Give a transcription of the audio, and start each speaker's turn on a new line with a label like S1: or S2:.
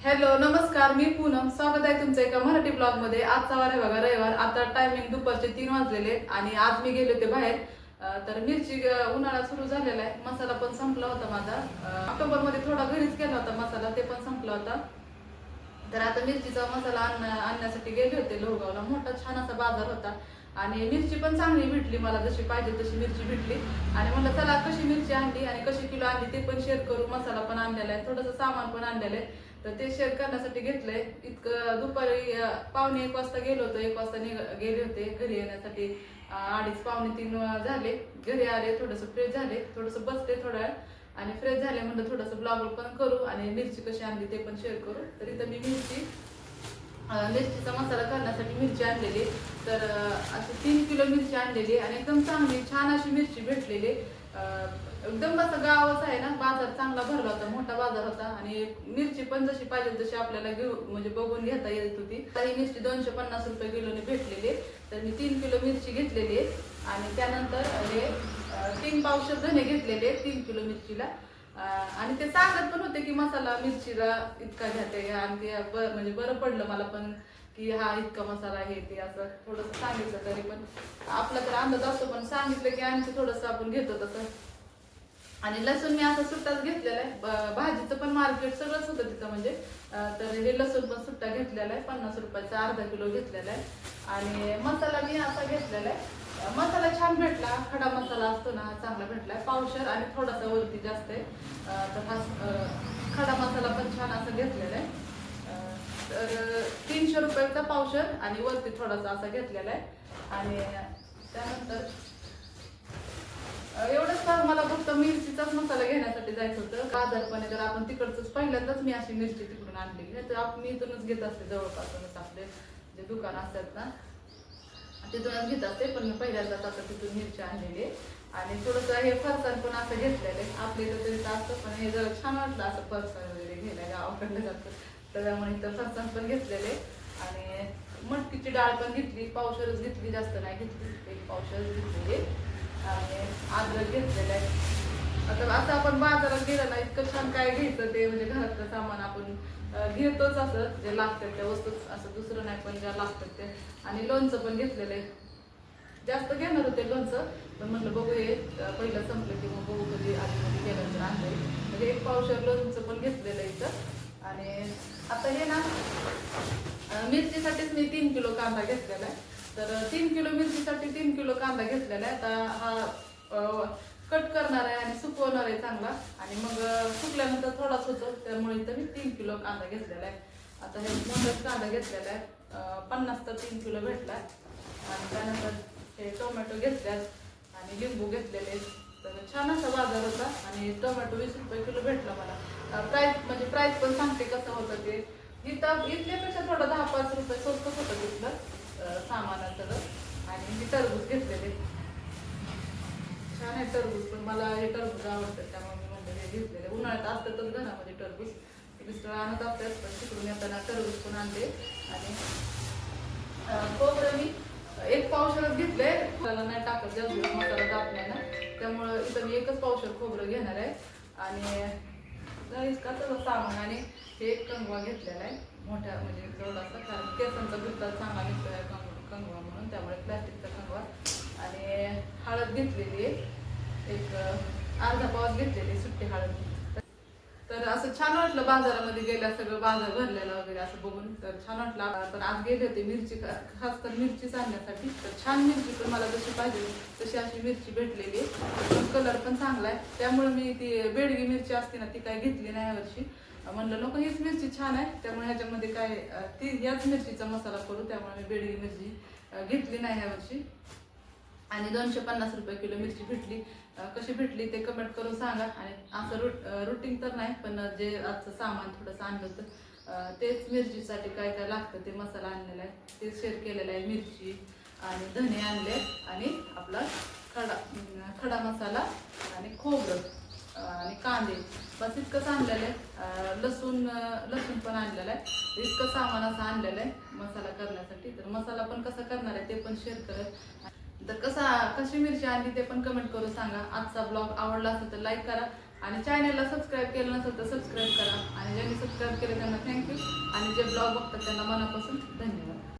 S1: Hello नमस्कार, मी पूनम. स्वागत आहे तुमचं एका मराठी ब्लॉग मध्ये. आजचा वार आहे बघा, रविवार. आता टायमिंग दुपारचे 3 वाजलेले आणि आज मी गेले होते बाहेर. तर मिरची उन्हाळा सुरू झालेला आहे. मसाला पण संपला होता माझा. ऑक्टोबर मध्ये थोडा घरीच केला होता मसाला, ते पण संपला होता. तर आता मिरचीचा मसाला आणण्यासाठी गेले होते लोहगावला. मोठा छान असा बाजार होता आणि मिरची पण चांगली भेटली मला, जशी पाहिजे तशी मिरची भेटली. आणि म्हणलं चला कशी मिरची आणली आणि कशी किलो आणली ते पण शेअर करू. मसाला पण आणलेला आहे, थोडंसं सामान पण आणलेलं आहे, तर ते शेअर करण्यासाठी घेतलंय. इतकं दुपारी 1:15 वाजता गेलो होतो. 1 वाजता गेले होते घरी येण्यासाठी. 2:30 2:45 झाले. घरी आले, थोडंसं फ्रेश झाले, थोडंसं बसले थोडा वेळ आणि फ्रेश झाले. म्हणलं थोडंसं ब्लॉग पण करू आणि मिरची कशी आणली ते पण शेअर करू. तर इथं मी मिरचीचा मसाला करण्यासाठी मिरची आणलेली. तर अशी 3 किलो मिरची आणलेली आणि एकदम चांगली छान अशी मिरची भेटलेली. एकदम असं गावच आहे ना, बाजार चांगला भरला होता, मोठा बाजार होता. आणि मिरची पण जशी पाहिजे तशी आपल्याला घेऊ म्हणजे बघून घेता येत होती. ही मिरची 250 रुपये किलोने भेटलेली. तर मी 3 किलो मिरची घेतलेली आहे आणि त्यानंतर हे 3 पावशेर धने घेतलेले 3 किलो मिरचीला. आणि ते सांगत पण होते की मसाला मिरचीला इतका घ्यायचा आणि ते म्हणजे बरं पडलं मला पण की हा इतका मसाला आहे ते, असं थोडंसं सांगितलं. तरी पण आपला तर अंदाज असतो, पण सांगितलं की आणखी थोडंसं आपण घेतो तसं. आणि लसूण मी असं सुट्टाच घेतलेला आहे. भाजीचं पण मार्केट सगळंच होतं तिथं म्हणजे. तर हे लसूण पण सुट्टा घेतलेला आहे, 50 रुपयाचा अर्धा किलो घेतलेला आहे. आणि मसाला मी असा घेतलेला आहे. मसाला छान भेटला, खडा मसाला असतो ना, चांगला भेटलाय. पावशेर आणि थोडासा वरती जास्त आहे. तर हा खडा मसाला पण छान असं घेतलेला आहे. तर 300 रुपयाचा पावशेर आणि वरती थोडासा असा घेतलेला आहे. आणि त्यानंतर एवढंच तर मला फक्त मिरचीचाच मसाला घेण्यासाठी जायचं होतं. बाजारपणे तर आपण तिकडचंच पहिल्यांदाच मी अशी मिरची तिकडून आणलेली. तर मी इथूनच घेत असते, जवळपासूनच आपले जे दुकान असतात ना तिथूनच घेत असते. पण मी पहिल्यांदाच आता तिथून मिरची आणलेली आहे. आणि थोडंसं हे फरसाण पण असं घेतलेलं आहे. आपल्या इथं तरी असतं, पण हे जर छान वाटलं असं फरसाण वगैरे घ्यायला, गावाकडलं जातं. तर त्यामुळे इथं फरसाण पण घेतलेले. आणि मटकीची डाळ पण घेतली, पावशेरच घेतली, जास्त नाही घेतली, 1 पावशेर घेतलेली. आणि अद्रक घेतलेलं आहे. आता असं आपण बाजारात गेलं ना, इतकं छान काय घ्यायचं ते म्हणजे घरातलं सामान आपण घेतोच, असं जे लागतात त्या वस्तू, असं दुसरं नाही पण ज्या लागतात ते. आणि लोणचं पण घेतलेलं आहे. जास्त घेणार होते लोणचं, पण म्हटलं बघू हे पहिलं संपलं की मग बघू कधी आधी गेल्यानंतर आणलंय. म्हणजे 1 पावशेर लोणचं पण घेतलेलं आहे इथं. आणि आता हे ना मिरचीसाठीच मी 3 किलो कांदा घेतलेला आहे. तर 3 किलो मिरचीसाठी 3 किलो कांदा घेतलेला आहे. आता हा कट करणार आहे आणि सुकवणार आहे चांगला. आणि मग सुकल्यानंतर थोडाच होतो, त्यामुळे इथं मी 3 किलो कांदा घेतलेला आहे. आता हे मोठाच कांदा घेतलेला आहे. 50 तर 3 किलो भेटला. आणि त्यानंतर हे टोमॅटो घेतल्यात आणि लिंबू घेतलेले. तर छान असा बाजार होता. आणि टोमॅटो 20 रुपये किलो भेटला मला. प्राईस पण सांगते कसं होतं ते. इथल्यापेक्षा थोडं 10-5 रुपये स्वस्तच होतं तिथलं सामानाचं. आणि मी टरबूज घेतलेले. छान आहे टरबूज, पण मला हे टरबूज आवडतं, त्यामुळे मी म्हणजे हे घेतलेले. उन्हाळ्यात असतातच घरामध्ये टरबूज, मिस्टर आणत असतात, पण तिकडून येताना टरबूज पण आणले. आणि खोबरं मी 1 पावशेरच घेतले, त्याला नाही टाकत जास्त मसाला जात नाही ना, त्यामुळं इथं मी 1च पावशेर खोबरं घेणार आहे. आणि इतकाच सामान. आणि हे एक कंगवा घेतलेला आहे मोठ्या, म्हणजे थोडासा, कारण केसांचा गुत्ता चांगला निघतो आहे कंगवा म्हणून, त्यामुळे प्लॅस्टिकचा कंगवा. आणि हळद घेतलेली आहे, एक अर्धा पाव घेतलेली सुट्टी हळद. तर असं छान वाटलं बाजारामध्ये गेल्या, सगळं बाजार भरलेला वगैरे असं बघून तर छान वाटलं. पण आज गेले होते मिरची, खास तर मिरचीच आणण्यासाठी. तर छान मिरची, पण मला जशी पाहिजे तशी अशी मिरची भेटलेली. कलर पण चांगला आहे, त्यामुळे मी ती बेडगी मिरची असते ना ती काय घेतली नाही यावर्षी. म्हणलं नको, हीच मिरची छान आहे, त्यामुळे ह्याच्यामध्ये काय याच मिरचीचा मसाला करू, त्यामुळे मी बेडगी मिरची घेतली नाही यावर्षी. आणि 250 रुपये किलो मिरची भेटली. कशी भेटली ते कमेंट करून सांगा. आणि असं रुटीन तर नाही, पण जे आजचं सामान थोडंसं आणलं होतं तेच मिरचीसाठी काय काय लागतं ते मसाला आणलेला आहे, ते शेअर केलेला आहे. मिरची आणि धने आणले आणि आपला खडा मसाला आणि खोबरं आणि कांदे, बस इतकंच आणलेलं आहे. लसूण पण आणलेलं आहे. इतकं सामान असं आणलेलं आहे मसाला करण्यासाठी. तर मसाला पण कसा करणार आहे ते पण शेअर करत. तर कशी मिरची आणली ते पण कमेंट करून सांगा. आजचा ब्लॉग आवडला असेल तर लाईक करा आणि चॅनलला सबस्क्राईब केलं नसेल तर सबस्क्राईब करा आणि ज्यांनी सबस्क्राईब केलं त्यांना थँक्यू आणि जे ब्लॉग बघतात त्यांना मनापासून धन्यवाद.